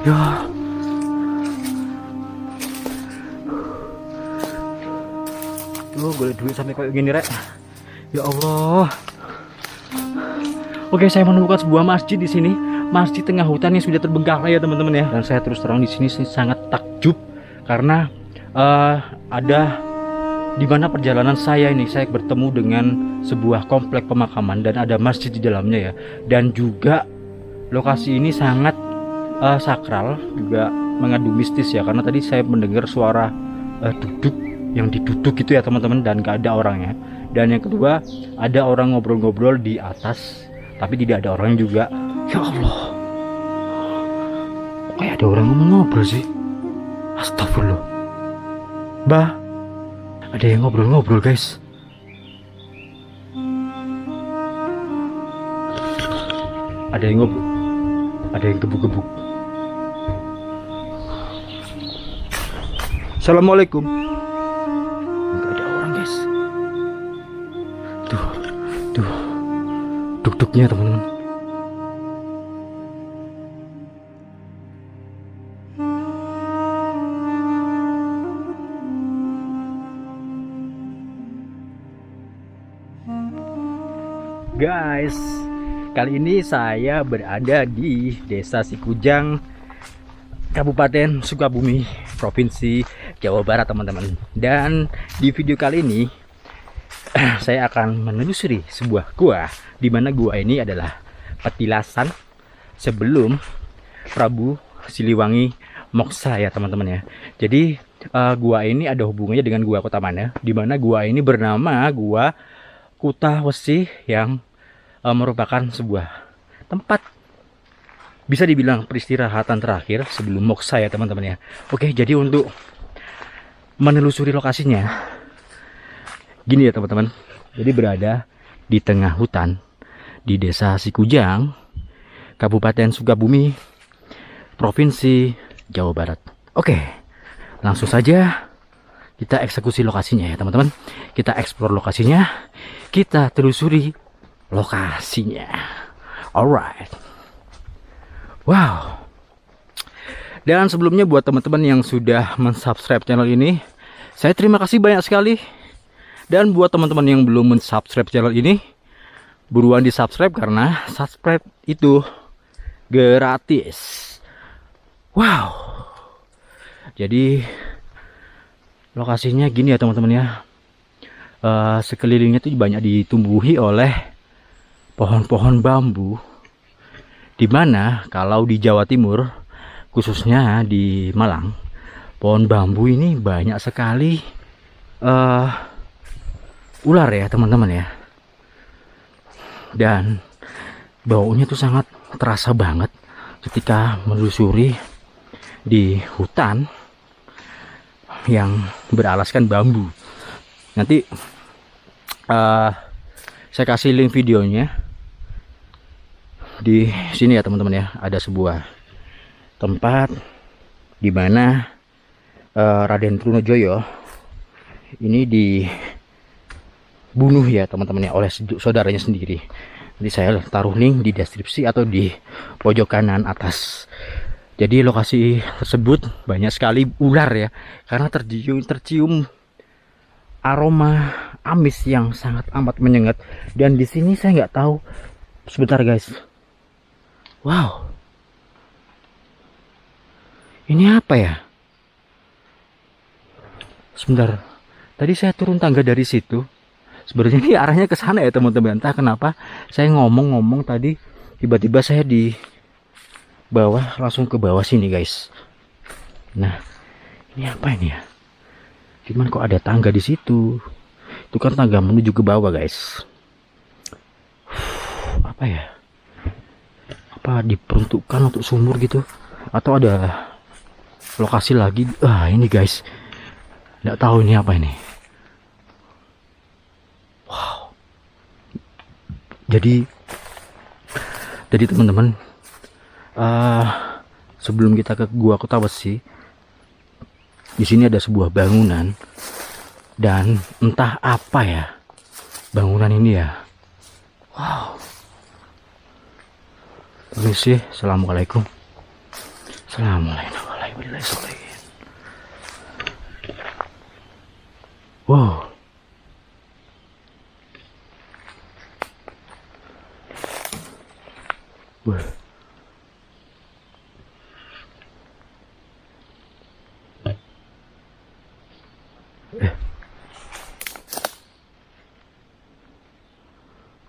Ya. Boleh duit sampai kayak gini, Rek. Ya Allah. Oke, saya menemukan sebuah masjid di sini. Masjid tengah hutan yang sudah terbengkalai ya, teman-teman ya. Dan saya terus terang di sini sangat takjub karena ada di mana perjalanan saya ini saya bertemu dengan sebuah komplek pemakaman dan ada masjid di dalamnya ya. Dan juga lokasi ini sangat sakral, juga mengandung mistis ya, karena tadi saya mendengar suara duduk yang diduduk gitu ya teman-teman, dan gak ada orangnya. Dan yang kedua, ada orang ngobrol-ngobrol di atas tapi tidak ada orang juga. Ya Allah, kayak ada orang ngomong-ngobrol sih. Astagfirullah. Bah, ada yang ngobrol-ngobrol guys. Ada yang ngobrol, ada yang gebuk-gebuk. Assalamualaikum. Enggak ada orang guys. Tuh duduknya teman-teman. Guys, kali ini saya berada di Desa Sikujang, Kabupaten Sukabumi, Provinsi Jawa Barat teman-teman. Dan di video kali ini saya akan menelusuri sebuah gua, di mana gua ini adalah petilasan sebelum Prabu Siliwangi Moksa ya teman-teman ya. Jadi gua ini ada hubungannya dengan gua Kotamana, di mana gua ini bernama gua Kuta Wesi, yang merupakan sebuah tempat bisa dibilang peristirahatan terakhir sebelum Moksa ya teman-teman ya. Oke, jadi untuk menelusuri lokasinya gini ya teman-teman. Jadi berada di tengah hutan di Desa Sikujang, Kabupaten Sukabumi, Provinsi Jawa Barat. Oke, langsung saja kita eksekusi lokasinya ya teman-teman. Kita eksplor lokasinya, kita telusuri lokasinya. Alright. Wow. Dan sebelumnya buat teman-teman yang sudah mensubscribe channel ini, saya terima kasih banyak sekali. Dan buat teman-teman yang belum mensubscribe channel ini, buruan di subscribe karena subscribe itu gratis. Wow. Jadi lokasinya gini ya teman-teman ya. Sekelilingnya itu banyak ditumbuhi oleh pohon-pohon bambu, dimana kalau di Jawa Timur, khususnya di Malang, pohon bambu ini banyak sekali ular ya teman-teman ya. Dan baunya tuh sangat terasa banget ketika menelusuri di hutan yang beralaskan bambu. Nanti saya kasih link videonya di sini ya teman-teman ya. Ada sebuah tempat di mana Raden Trunojoyo ini dibunuh ya teman-teman ya oleh saudaranya sendiri. Jadi saya taruh link di deskripsi atau di pojok kanan atas. Jadi lokasi tersebut banyak sekali ular ya, karena tercium aroma amis yang sangat amat menyengat. Dan di sini saya nggak tahu, sebentar guys. Wow, ini apa ya? Sebentar, tadi saya turun tangga dari situ. Sebenarnya ini arahnya ke sana ya teman-teman. Entah kenapa saya ngomong-ngomong tadi, tiba-tiba saya di bawah, langsung ke bawah sini guys. Nah, ini apa ini ya? Cuman kok ada tangga di situ? Itu kan tangga menuju ke bawah guys. Apa ya? Apa diperuntukkan untuk sumur gitu, atau ada lokasi lagi? Ini guys, nggak tahu ini apa ini. Wow. Jadi teman-teman, sebelum kita ke Gua Kota Wesi, di sini ada sebuah bangunan, dan entah apa ya bangunan ini ya. Wow. Permisi, assalamualaikum. Assalamualaikum warahmatullahi wabarakatuh. Wow. Wah.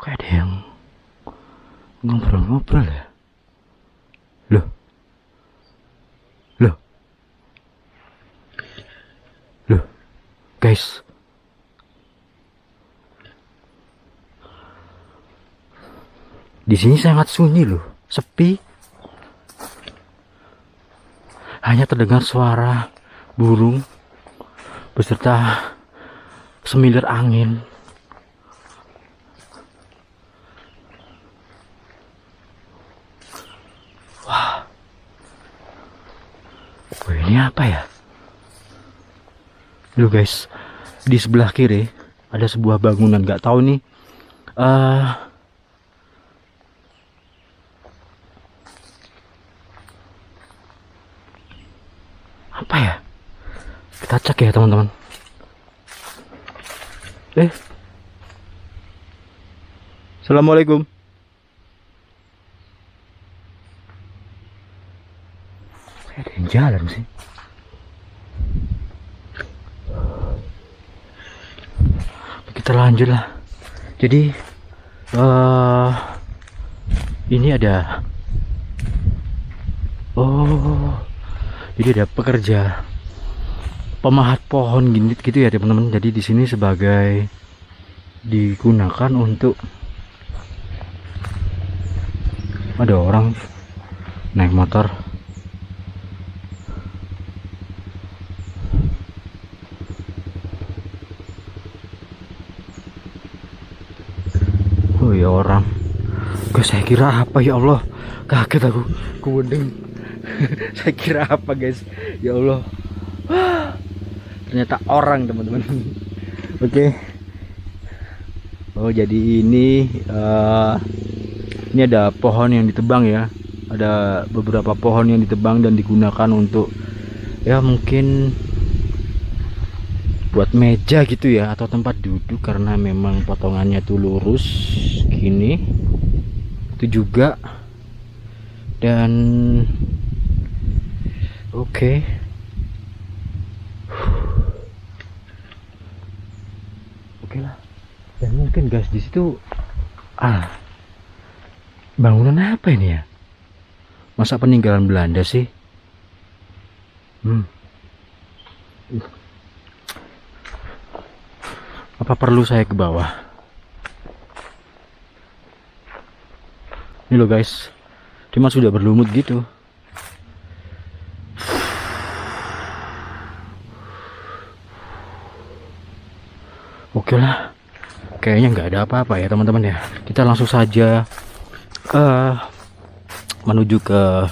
Kayak ada yang ngobrol-ngobrol ya. Loh. Loh. Loh. Guys. Di sini sangat sunyi loh, sepi. Hanya terdengar suara burung beserta semilir angin. Wah. Wah, ini apa ya? Loh guys, di sebelah kiri ada sebuah bangunan, nggak tahu nih. Apa ya? Kita cek ya teman-teman. Assalamualaikum. Kayak ada yang jalan sih. Kita lanjut lah. Jadi ini ada jadi ada pekerja pemahat pohon gini gitu ya teman-teman. Jadi di sini sebagai digunakan untuk, ada orang naik motor. Oh ya orang. Guys, saya kira apa ya Allah, kaget aku, kuwedeng. Saya kira apa guys, ya Allah. Ternyata orang teman-teman. Oke. Oh jadi ini ada pohon yang ditebang ya. Ada beberapa pohon yang ditebang dan digunakan untuk ya mungkin buat meja gitu ya, atau tempat duduk, karena memang potongannya tuh lurus gini. Itu juga. Dan oke. Oke lah. Dan mungkin guys di situ bangunan apa ini ya? Masa peninggalan Belanda sih? Apa perlu saya ke bawah? Ini loh guys, cuma sudah berlumut gitu. Oke lah, kayaknya nggak ada apa-apa ya teman-teman ya. Kita langsung saja menuju ke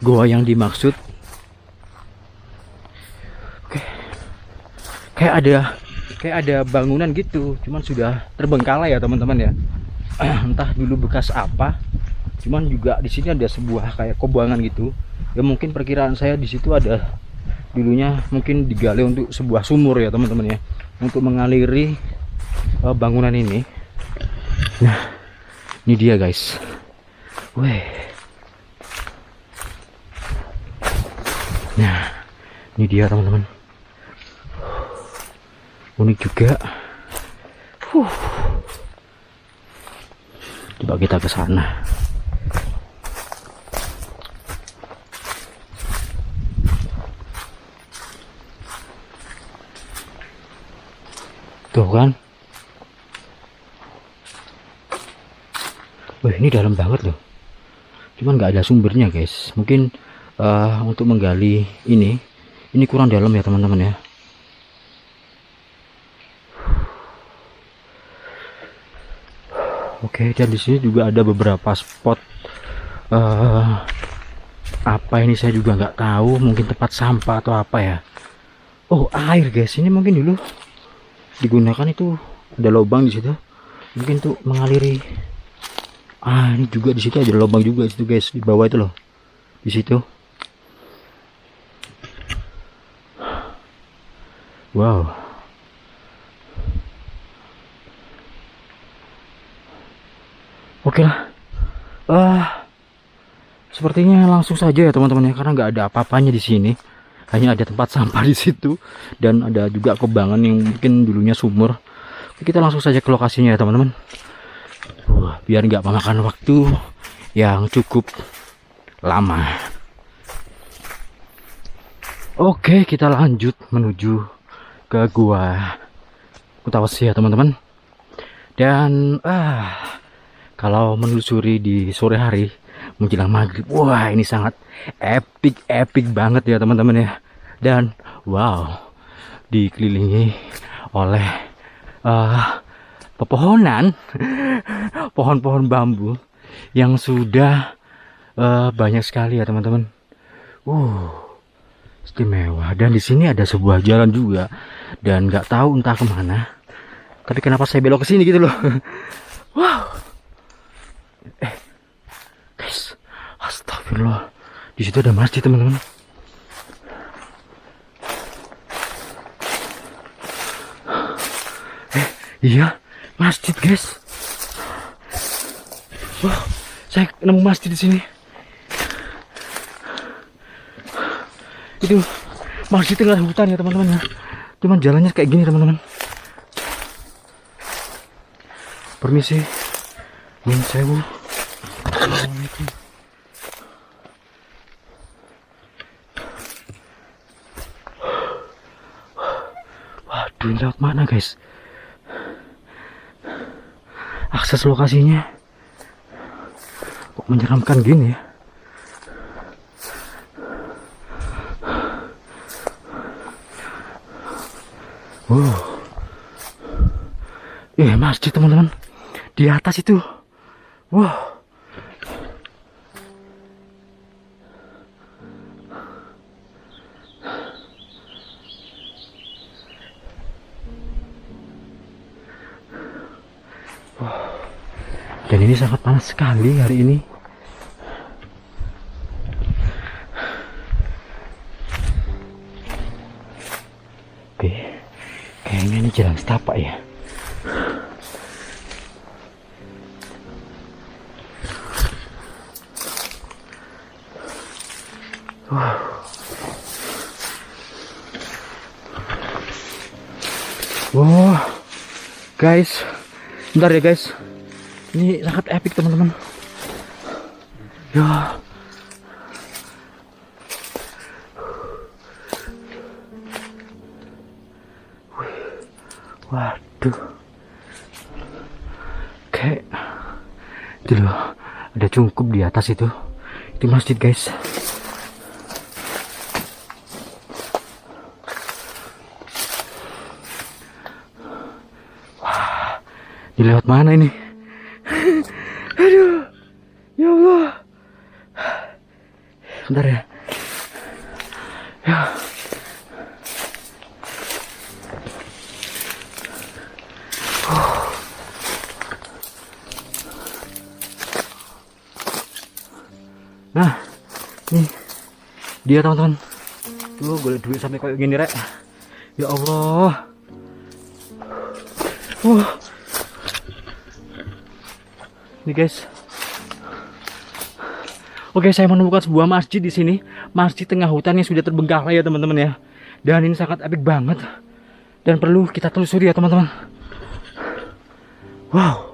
goa yang dimaksud. Oke, kayak ada bangunan gitu, cuman sudah terbengkalai ya teman-teman ya. Entah dulu bekas apa. Cuman juga di sini ada sebuah kayak kubangan gitu. Ya mungkin perkiraan saya di situ ada dulunya mungkin digali untuk sebuah sumur ya teman-teman ya, untuk mengaliri bangunan ini. Nah, ini dia guys. Weh. Nah, ini dia teman-teman. Unik juga. Coba kita ke sana. Tuh kan. Wah, ini dalam banget loh. Cuman nggak ada sumbernya guys. Mungkin untuk menggali ini kurang dalam ya teman-teman ya. Oke, dan di sini juga ada beberapa spot apa ini saya juga nggak tahu. Mungkin tempat sampah atau apa ya. Oh, air guys. Ini mungkin dulu digunakan, itu ada lubang di situ. Mungkin tuh mengaliri Ah, ini juga di situ ada lubang juga itu guys, di bawah itu loh. Di situ. Wow. Oke lah. Sepertinya langsung saja ya teman-teman ya, karena nggak ada apa-apanya di sini. Hanya ada tempat sampah di situ dan ada juga kubangan yang mungkin dulunya sumur. Kita langsung saja ke lokasinya ya teman-teman. Biar nggak memakan waktu yang cukup lama. Oke, kita lanjut menuju ke gua Kutawasi ya teman-teman. Dan kalau menelusuri di sore hari menjelang maghrib, wah ini sangat epic banget ya teman-teman ya. Dan wow, dikelilingi oleh pepohonan, pohon-pohon bambu yang sudah banyak sekali ya teman-teman. Istimewa. Dan di sini ada sebuah jalan juga, dan nggak tahu entah kemana. Tapi kenapa saya belok ke sini gitu loh? Wow. Guys, astagfirullah. Di situ ada masjid teman-teman. Iya, masjid guys. Wow, saya nemu masjid di sini. Itu masjid tengah hutan ya teman-teman ya. Cuman jalannya kayak gini teman-teman. Permisi. Nyun sewu. Assalamualaikum. Waduh, ini lewat mana guys? Akses lokasinya kok menyeramkan gini ya? Masjid teman-teman di atas itu. Wow. Dan ini sangat panas sekali hari ini. Oke, kayaknya ini jalan setapak ya. Wow, guys, bentar ya guys. Ini sangat epic teman-teman. Ya. Waduh. Kayak itu loh, ada cungkup di atas itu. Itu masjid guys. Wah, ini lewat mana ini? Aduh, ya Allah. Bentar ya. Ya. Nah, nih dia teman-teman. Tuh, golek duit sampai kayak gini rek. Ya Allah. Nih guys. Oke, saya menemukan sebuah masjid di sini. Masjid tengah hutan yang sudah terbengkalai ya teman-teman ya. Dan ini sangat epic banget. Dan perlu kita telusuri ya teman-teman. Wow.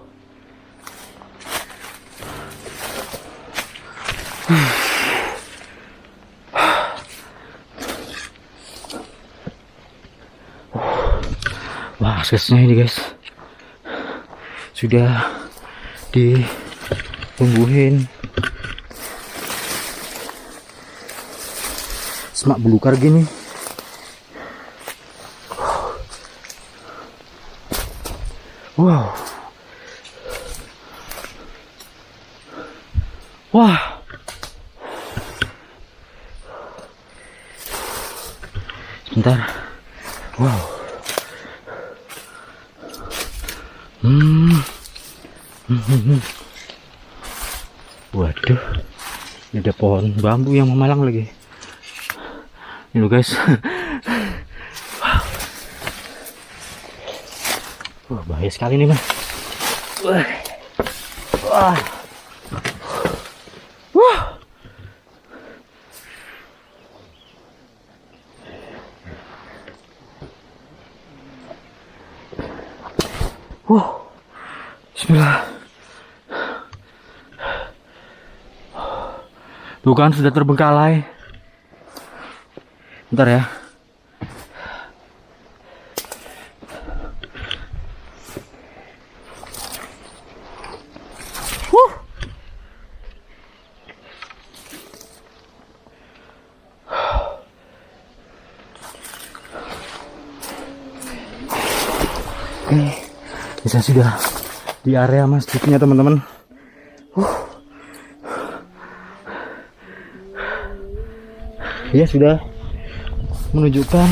Wah, aksesnya ini guys. Sudah ditumbuhin semak belukar gini. Wow. Wah. Sebentar. Wow. Waduh, ini ada pohon bambu yang memalang lagi. Ini loh guys. Wah, bahaya sekali nih, Mas. Wah. Wah. Wah. Wah. Bismillah. Tuh kan sudah terbengkalai. Bentar ya. Kita sudah di area masjidnya teman-teman. Ya sudah menunjukkan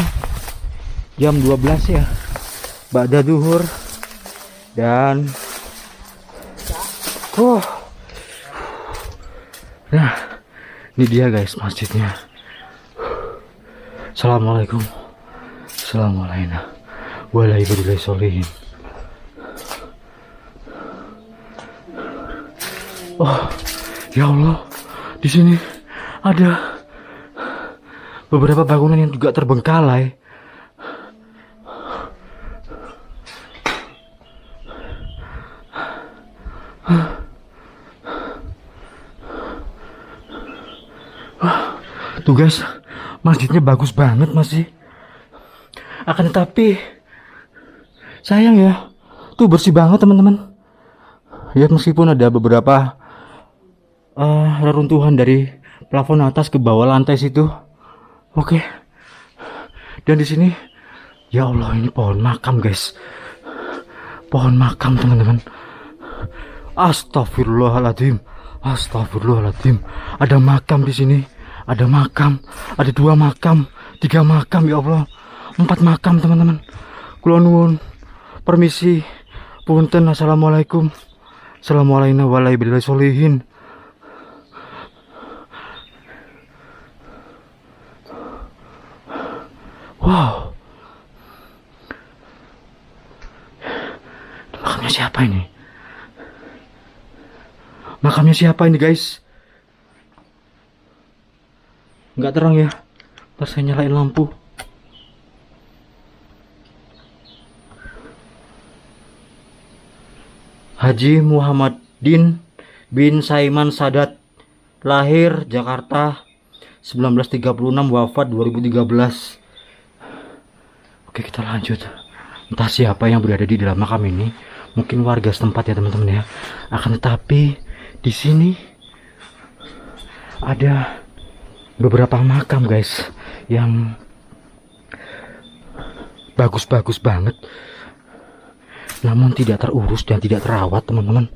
jam 12 ya, ba'da duhur. Dan nah ini dia guys masjidnya. Assalamualaikum. Assalamualaikum warahmatullahi wabarakatuh. Oh ya Allah, di sini ada beberapa bangunan yang juga terbengkalai. Tuh guys, masjidnya bagus banget masih. Akan tetapi sayang ya, tuh bersih banget teman-teman. Ya meskipun ada beberapa reruntuhan dari plafon atas ke bawah lantai situ. Oke. Dan di sini, ya Allah, ini pohon makam guys. Pohon makam teman-teman. Astagfirullahaladzim. Astagfirullahaladzim. Ada makam di sini. Ada makam. Ada 2 makam, 3 makam ya Allah. 4 makam teman-teman. Kula nuwun. Permisi. Punten. Assalamualaikum. Assalamualaikum warahmatullahi wabarakatuh. Wow. Makamnya siapa ini? Makamnya siapa ini guys? Nggak terang ya. Ntar saya nyalain lampu. Haji Muhammadin bin Saiman Sadat, lahir Jakarta 1936, wafat 2013. Oke, kita lanjut. Entah siapa yang berada di dalam makam ini, mungkin warga setempat ya teman-teman ya. Akan tetapi di sini ada beberapa makam guys yang bagus-bagus banget, namun tidak terurus dan tidak terawat teman-teman.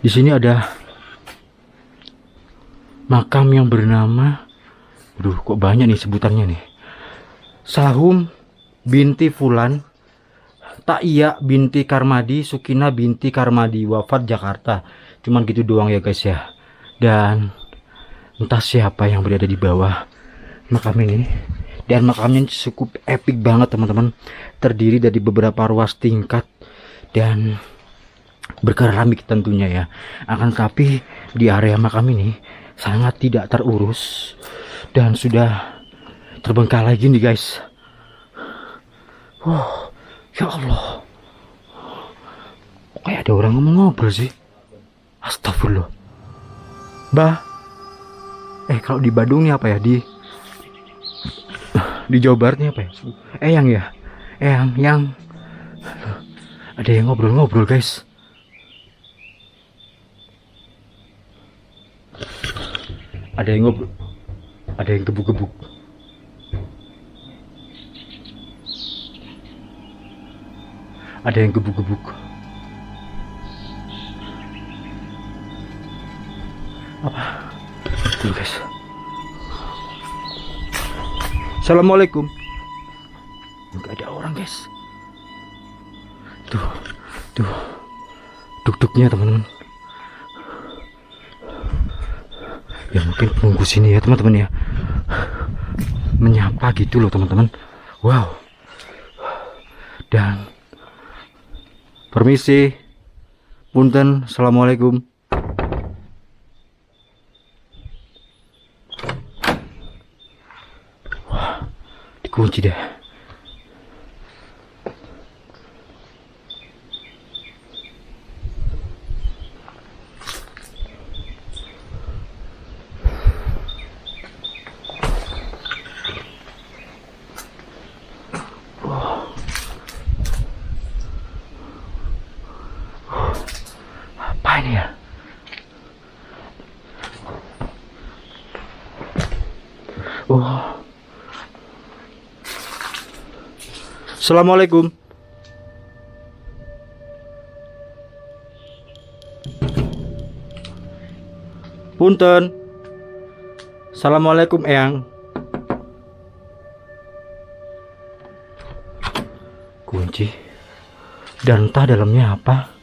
Di sini ada makam yang bernama, kok banyak nih sebutannya nih. Sahum binti Fulan, Ta'iyah binti Karmadi, Sukina binti Karmadi, wafat Jakarta. Cuman gitu doang ya guys ya. Dan entah siapa yang berada di bawah makam ini. Dan makamnya cukup epic banget teman-teman. Terdiri dari beberapa ruas tingkat dan berkeramik tentunya ya. Akan tetapi di area makam ini sangat tidak terurus dan sudah terbengkalai gini guys. Ya Allah, kayak ada orang ngomong-ngobrol sih. Astagfirullah. Bah, kalau di Bandung nih apa ya, di Jawa Barat nih apa ya? Eyang ya, yang ada yang ngobrol-ngobrol guys. Ada yang ngobrol, ada yang gebuk-gebuk. Ada yang gebuk-gebuk. Apa? Tuh guys. Assalamualaikum. Enggak ada orang guys. Tuh, Tuh, duk-duknya teman-teman. Ya mungkin penunggu sini ya teman-teman ya, menyapa gitu loh teman-teman. Wow. Dan permisi, punten, assalamualaikum. Wah, dikunci deh. Apa ini ya? Oh. Assalamualaikum. Punten. Assalamualaikum Eyang. Kunci. Dan entah dalamnya apa.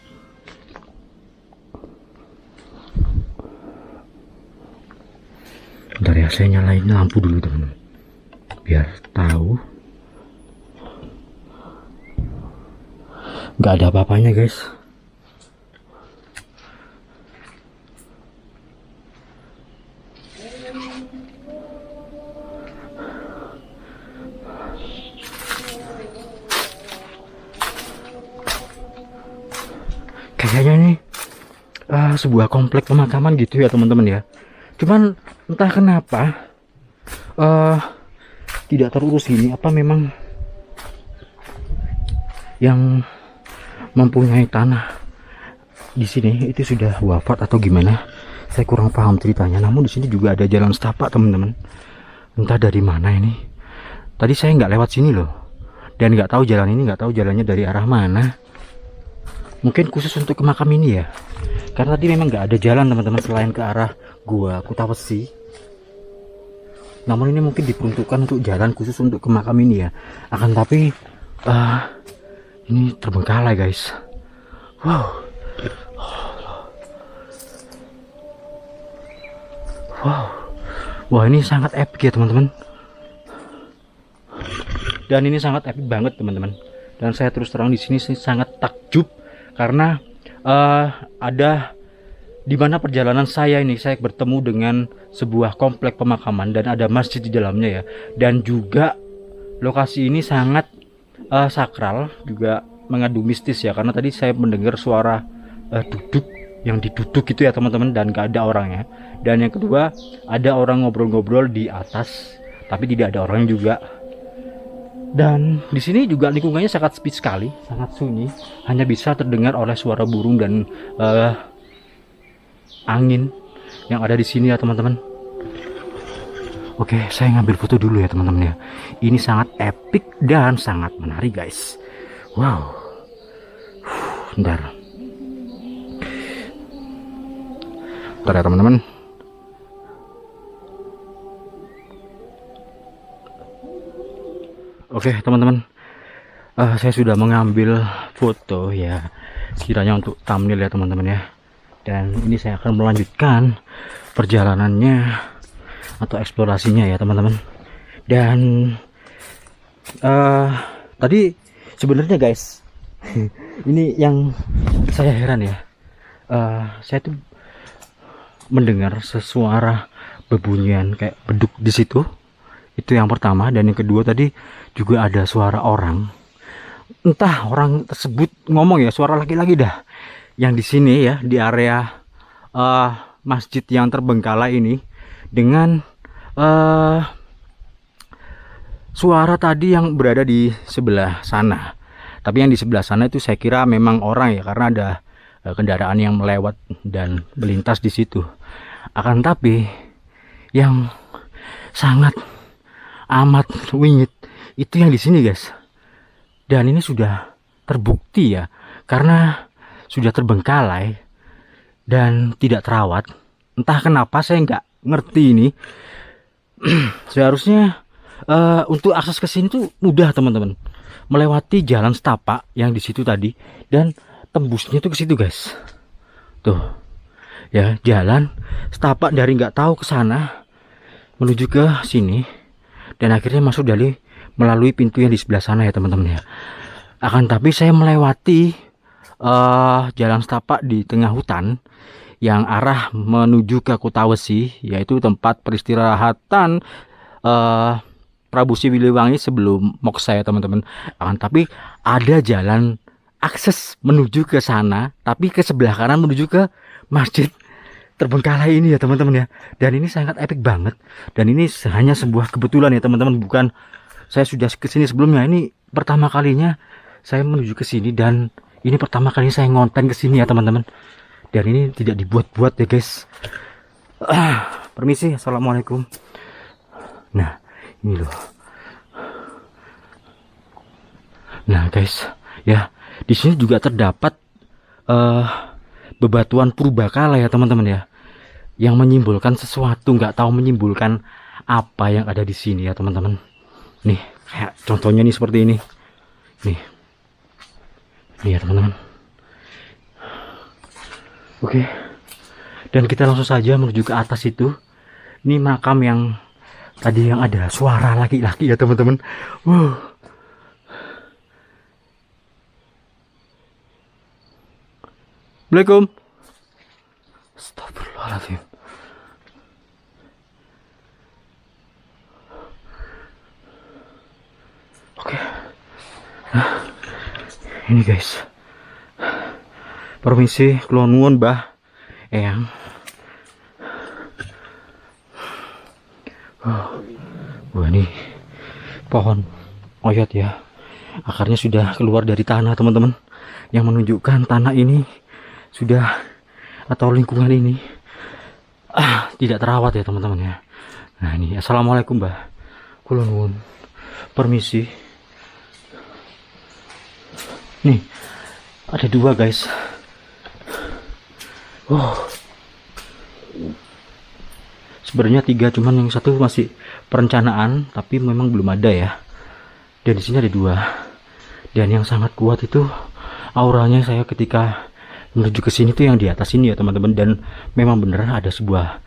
Bentar ya, saya nyalain lampu dulu teman-teman, biar tahu. Nggak ada apa-apanya guys. Kayaknya ini sebuah komplek pemakaman gitu ya teman-teman ya. Cuman entah kenapa tidak terurus gini. Apa memang yang mempunyai tanah di sini itu sudah wafat atau gimana? Saya kurang paham ceritanya. Namun di sini juga ada jalan setapak teman-teman. Entah dari mana ini. Tadi saya nggak lewat sini loh. Dan nggak tahu jalan ini, nggak tahu jalannya dari arah mana. Mungkin khusus untuk ke makam ini ya. Karena tadi memang nggak ada jalan teman-teman selain ke arah gua Kutawesi. Namun ini mungkin diperuntukkan untuk jalan khusus untuk ke makam ini ya. Akan tapi ini terbengkalai guys. Wow. Wow. Wah, ini sangat epic ya teman-teman. Dan ini sangat epic banget teman-teman. Dan saya terus terang di sini sangat takjub karena ada di mana perjalanan saya ini saya bertemu dengan sebuah komplek pemakaman dan ada masjid di dalamnya ya. Dan juga lokasi ini sangat sakral, juga mengandung mistis ya, karena tadi saya mendengar suara duduk yang diduduk gitu ya teman-teman, dan gak ada orangnya. Dan yang kedua, ada orang ngobrol-ngobrol di atas tapi tidak ada orang juga. Dan di sini juga lingkungannya sangat sepi sekali, sangat sunyi, hanya bisa terdengar oleh suara burung dan angin yang ada di sini ya teman-teman. Oke, saya ngambil foto dulu ya teman-teman ya. Ini sangat epic dan sangat menarik guys. Wow. Bentar. Bentar ya teman-teman. Oke teman-teman, saya sudah mengambil foto ya, sekiranya untuk thumbnail ya teman-teman ya. Dan ini saya akan melanjutkan perjalanannya atau eksplorasinya ya teman-teman. Dan tadi sebenarnya guys, ini yang saya heran ya, saya tuh mendengar sesuara bebunyian kayak beduk di situ. Itu yang pertama. Dan yang kedua tadi juga ada suara orang. Entah orang tersebut ngomong ya, suara laki-laki dah. Yang di sini ya, di area masjid yang terbengkalai ini, dengan suara tadi yang berada di sebelah sana. Tapi yang di sebelah sana itu saya kira memang orang ya, karena ada kendaraan yang melewat dan melintas di situ. Akan tapi yang sangat amat wingit itu yang di sini guys. Dan ini sudah terbukti ya, karena sudah terbengkalai dan tidak terawat. Entah kenapa saya nggak ngerti ini. Seharusnya untuk akses ke sini tuh mudah teman-teman, melewati jalan setapak yang di situ tadi. Dan tembusnya tuh ke situ guys. Tuh ya, jalan setapak dari nggak tahu ke sana menuju ke sini, dan akhirnya masuk dari melalui pintu yang di sebelah sana ya teman-teman ya. Akan tapi saya melewati jalan setapak di tengah hutan yang arah menuju ke Kota Wesi, yaitu tempat peristirahatan Prabu Siliwangi sebelum moksa ya teman-teman. Akan tapi ada jalan akses menuju ke sana, tapi ke sebelah kanan menuju ke Masjid Terbengkalai ini ya teman-teman ya. Dan ini sangat epic banget, dan ini hanya sebuah kebetulan ya teman-teman, bukan saya sudah kesini sebelumnya. Ini pertama kalinya saya menuju ke sini, dan ini pertama kali saya ngonten ke sini ya teman-teman. Dan ini tidak dibuat-buat ya guys. Permisi, assalamualaikum. Nah ini loh. Nah guys ya, di sini juga terdapat bebatuan purbakala ya teman-teman ya, yang menyimbolkan sesuatu, nggak tahu menyimbolkan apa yang ada di sini ya teman-teman. Nih kayak contohnya nih seperti ini nih ya teman-teman. Oke, dan kita langsung saja menuju ke atas itu. Ini makam yang tadi yang ada suara laki-laki ya teman-teman. Assalamualaikum. Astagfirullahaladzim. Oke. Nah, ini guys. Permisi, kula nuwun Mbah Eyang. Wah, ini pohon oyot ya. Akarnya sudah keluar dari tanah teman-teman, yang menunjukkan tanah ini sudah, atau lingkungan ini tidak terawat ya teman-teman ya. Nah ini, assalamualaikum Mbah, kula nuwun, permisi. Nih ada dua guys. Sebenarnya tiga, cuman yang satu masih perencanaan, tapi memang belum ada ya. Dan di sini ada dua, dan yang sangat kuat itu auranya saya ketika menuju ke sini tuh yang di atas ini ya teman-teman. Dan memang bener ada sebuah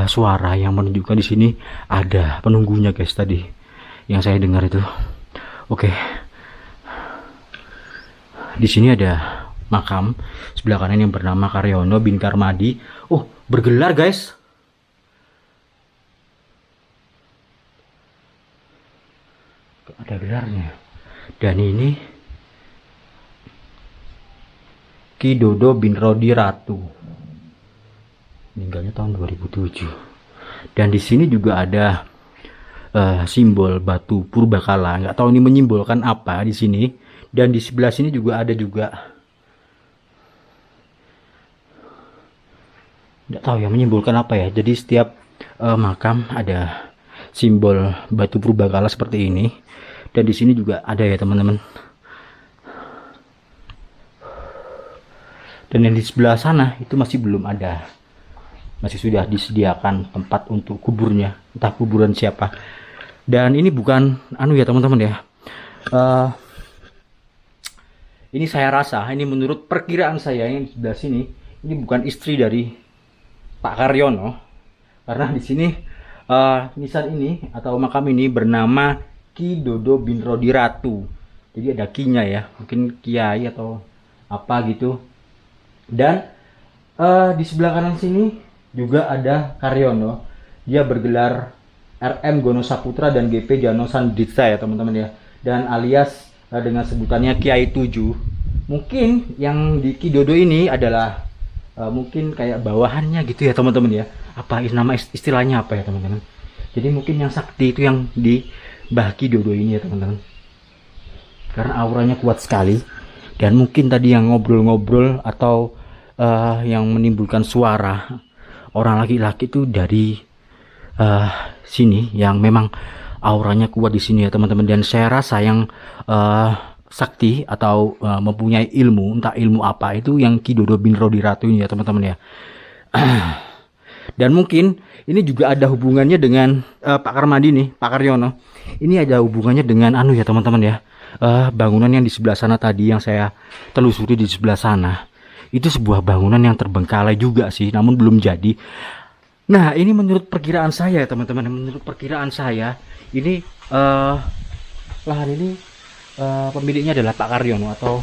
suara yang menunjukkan di sini ada penunggunya guys, tadi yang saya dengar itu. Oke, di sini ada makam sebelah kanan yang bernama Karyono bin Karmadi. Oh, bergelar guys. Ada gelarnya. Dan ini Ki Dodo bin Rodi Ratu, meninggalnya tahun 2007. Dan di sini juga ada simbol batu purbakala, nggak tahu ini menyimbolkan apa di sini. Dan di sebelah sini juga ada juga, nggak tahu ya menyimbolkan apa ya. Jadi setiap makam ada simbol batu purbakala seperti ini. Dan di sini juga ada ya teman-teman. Dan yang di sebelah sana itu masih belum ada, masih sudah disediakan tempat untuk kuburnya, entah kuburan siapa. Dan ini bukan anu ya teman-teman ya, ini saya rasa, ini menurut perkiraan saya yang di sebelah sini, ini bukan istri dari Pak Karyono, karena di sini nisan ini atau makam ini bernama Ki Dodo bin Rodi Ratu. Jadi ada kinya ya, mungkin kiai atau apa gitu. Dan di sebelah kanan sini juga ada Karyono. Dia bergelar RM Gono Saputra dan GP Jano Sanditsa ya teman-teman ya. Dan alias dengan sebutannya Kiai 7. Mungkin yang di Ki Dodo ini adalah mungkin kayak bawahannya gitu ya teman-teman ya. Apa nama istilahnya apa ya teman-teman. Jadi mungkin yang sakti itu yang di Mbah Ki Dodo ini ya teman-teman. Karena auranya kuat sekali. Dan mungkin tadi yang ngobrol-ngobrol atau yang menimbulkan suara orang laki-laki itu dari sini, yang memang auranya kuat di sini ya teman-teman. Dan saya rasa yang sakti atau mempunyai ilmu, entah ilmu apa itu, yang Ki Dodo bin Rodi Ratu ini ya teman-teman ya. Dan mungkin ini juga ada hubungannya dengan Pak Karmadi nih, Pak Karyono. Ini ada hubungannya dengan anu ya teman-teman ya, bangunan yang di sebelah sana tadi yang saya telusuri di sebelah sana itu sebuah bangunan yang terbengkalai juga sih, namun belum jadi. Nah, ini menurut perkiraan saya teman-teman, menurut perkiraan saya ini lahan ini pemiliknya adalah Pak Karyono atau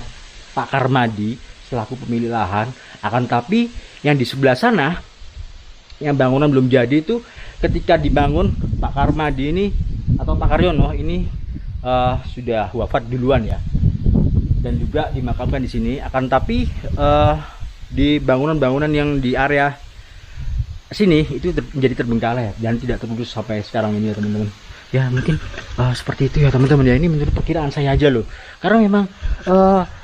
Pak Karmadi selaku pemilik lahan. Akan tapi yang di sebelah sana yang bangunan belum jadi itu ketika dibangun Pak Karmadi ini atau Pak Karyono ini sudah wafat duluan ya, dan juga dimakamkan di sini. Akan tapi di bangunan-bangunan yang di area sini itu menjadi terbengkalai dan tidak terurus sampai sekarang ini ya teman-teman. Ya mungkin seperti itu ya teman-teman ya, ini menurut perkiraan saya aja loh, karena memang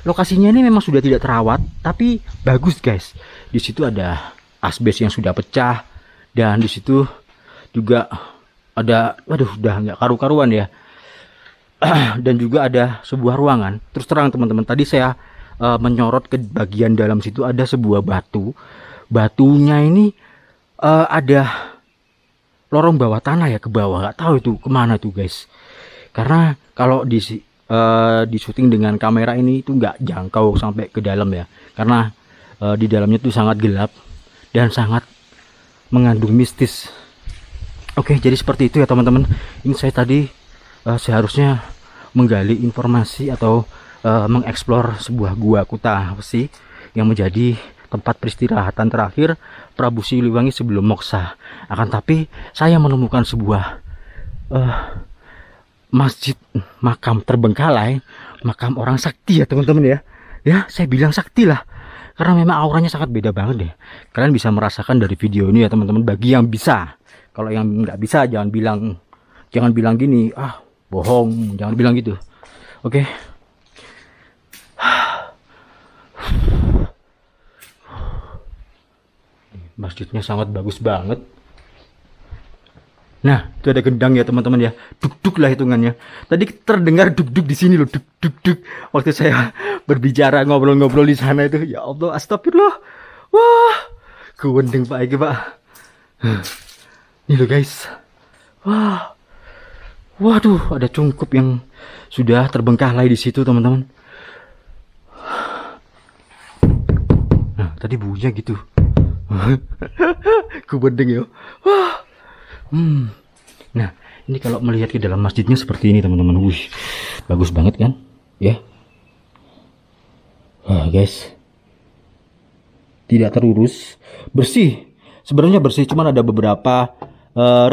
lokasinya ini memang sudah tidak terawat tapi bagus guys. Di situ ada asbes yang sudah pecah, dan di situ juga ada, waduh udah nggak karu-karuan ya. Dan juga ada sebuah ruangan. Terus terang teman-teman, tadi saya menyorot ke bagian dalam situ ada sebuah batu. Batunya ini ada lorong bawah tanah ya, ke bawah, nggak tahu itu kemana tuh guys. Karena kalau di syuting dengan kamera ini itu nggak jangkau sampai ke dalam ya, karena di dalamnya tuh sangat gelap dan sangat mengandung mistis. Oke, jadi seperti itu ya teman-teman. Ini saya tadi seharusnya menggali informasi atau mengeksplor sebuah gua Kuta Wesi yang menjadi tempat peristirahatan terakhir Prabu Siliwangi sebelum moksa. Akan tapi saya menemukan sebuah masjid makam terbengkalai, makam orang sakti ya teman-teman ya. Ya, saya bilang sakti lah, karena memang auranya sangat beda banget deh. Kalian bisa merasakan dari video ini ya teman-teman, bagi yang bisa. Kalau yang nggak bisa jangan bilang gini, ah bohong, jangan bilang gitu. Oke. Masjidnya sangat bagus banget. Nah, itu ada gendang ya teman-teman ya. Duk-duk lah hitungannya. Tadi terdengar duk-duk di sini loh, duk-duk-duk. Waktu saya berbicara ngobrol-ngobrol di sana itu, ya Allah, astagfirullah. Wah, kewendeng Pak Ege Pak. Ini loh guys. Wah. Waduh, ada cungkup yang sudah terbengkalai di situ teman-teman. Nah, tadi bunyinya gitu. Kewendeng ya. Wah. Nah, ini kalau melihat ke dalam masjidnya seperti ini teman-teman. Wih, bagus banget kan? Ya. Wah, guys. Tidak terurus, bersih. Sebenarnya bersih, cuman ada beberapa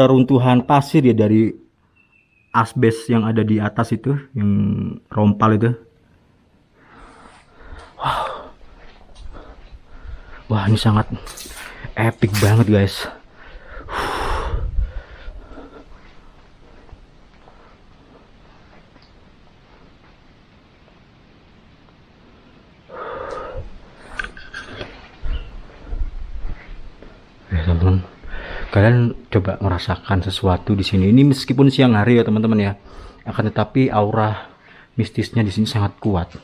reruntuhan pasir ya dari asbes yang ada di atas itu, yang rompal itu. Wow. Wah, ini sangat epic banget, guys. Teman-teman, kalian coba merasakan sesuatu di sini. Ini meskipun siang hari ya teman-teman ya, akan tetapi aura mistisnya di sini sangat kuat.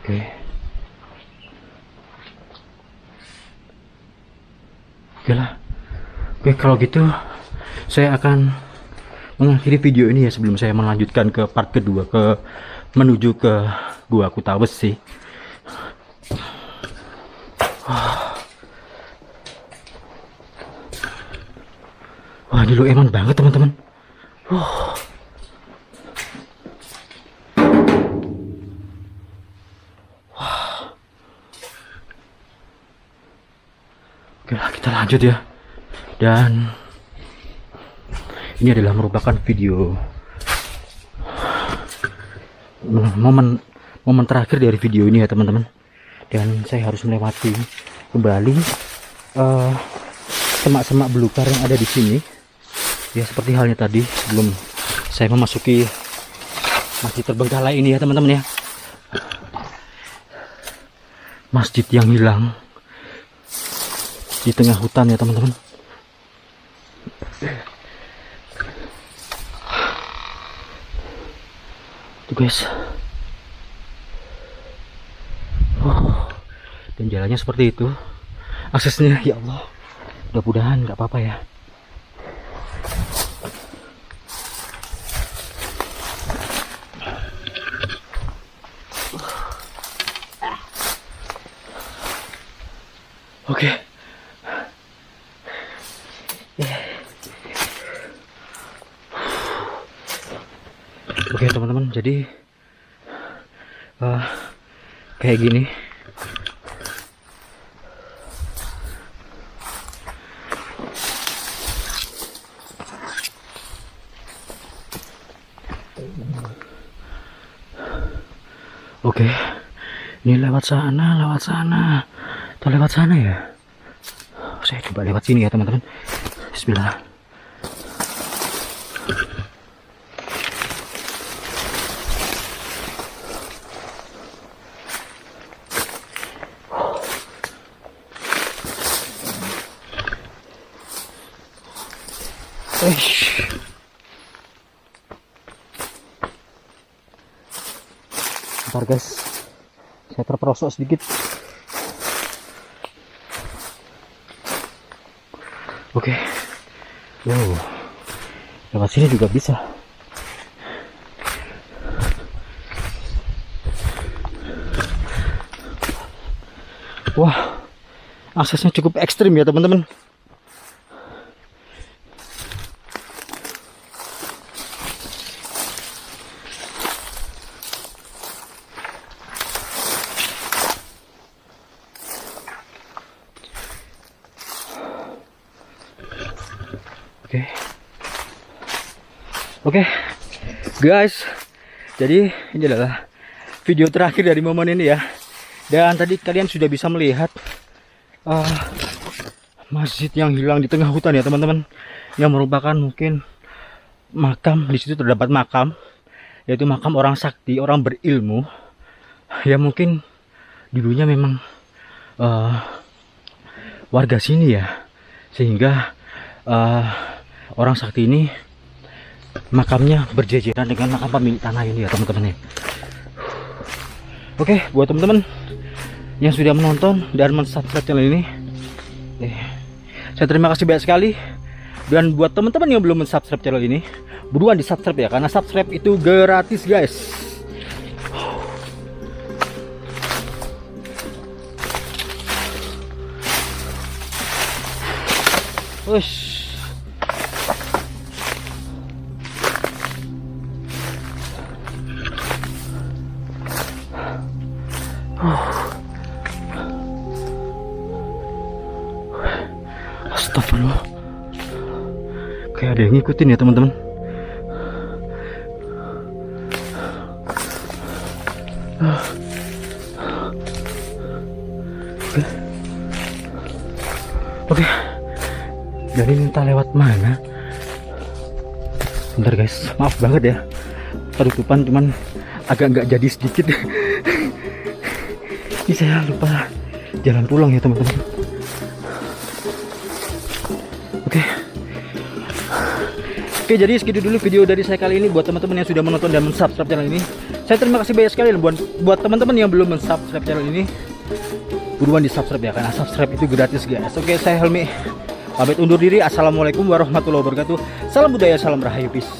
Oke. Oke lah. Oke, kalau gitu saya akan mengakhiri video ini ya, sebelum saya melanjutkan ke part kedua, ke menuju ke Gua Kuta Wesi. Wah, ini lo eman banget teman-teman. Oke lah, kita lanjut ya. Dan ini adalah merupakan video momen terakhir dari video ini ya teman-teman. Dan saya harus melewati kembali semak-semak belukar yang ada di sini. Ya, seperti halnya tadi sebelum saya memasuki masjid terbengkalai ini ya teman-teman ya. Masjid yang hilang di tengah hutan ya teman-teman. Tuh guys. Dan jalannya seperti itu. aksesnya. Ya Allah, mudah-mudahan nggak apa-apa ya. Oke. Oke teman-teman, jadi kayak gini. Oke, ini lewat sana atau lewat sana ya? Saya coba lewat sini ya teman-teman. Bismillah. Bentar guys, saya terperosok sedikit. Oke, wow, lewat sini juga bisa. Wah, aksesnya cukup ekstrim ya teman-teman. Oke, guys, jadi ini adalah video terakhir dari momen ini ya. Dan tadi kalian sudah bisa melihat masjid yang hilang di tengah hutan ya teman-teman, yang merupakan mungkin makam. Di situ terdapat makam, yaitu makam orang sakti, orang berilmu, ya mungkin dulunya memang warga sini ya, sehingga orang sakti ini makamnya berjejeran dengan makam pemilik tanah ini ya teman-teman ya. Oke, buat teman-teman yang sudah menonton dan mensubscribe channel ini, saya terima kasih banyak sekali. Dan buat teman-teman yang belum mensubscribe channel ini, buruan di subscribe ya, karena subscribe itu gratis guys. Ush. Astagfirullah, kayak ada yang ngikutin ya teman-teman. Oke, jadi minta lewat mana? Bentar guys, maaf banget ya, penutupan cuman agak nggak jadi sedikit. Ini saya lupa jalan pulang ya teman-teman. Oke, jadi segitu dulu video dari saya kali ini. Buat teman-teman yang sudah menonton dan mensubscribe channel ini, saya terima kasih banyak sekali. Dan buat teman-teman yang belum mensubscribe channel ini, buruan di subscribe ya, karena subscribe itu gratis guys. Oke, saya Helmi pamit undur diri. Assalamualaikum warahmatullahi wabarakatuh. Salam budaya, salam rahayu, peace.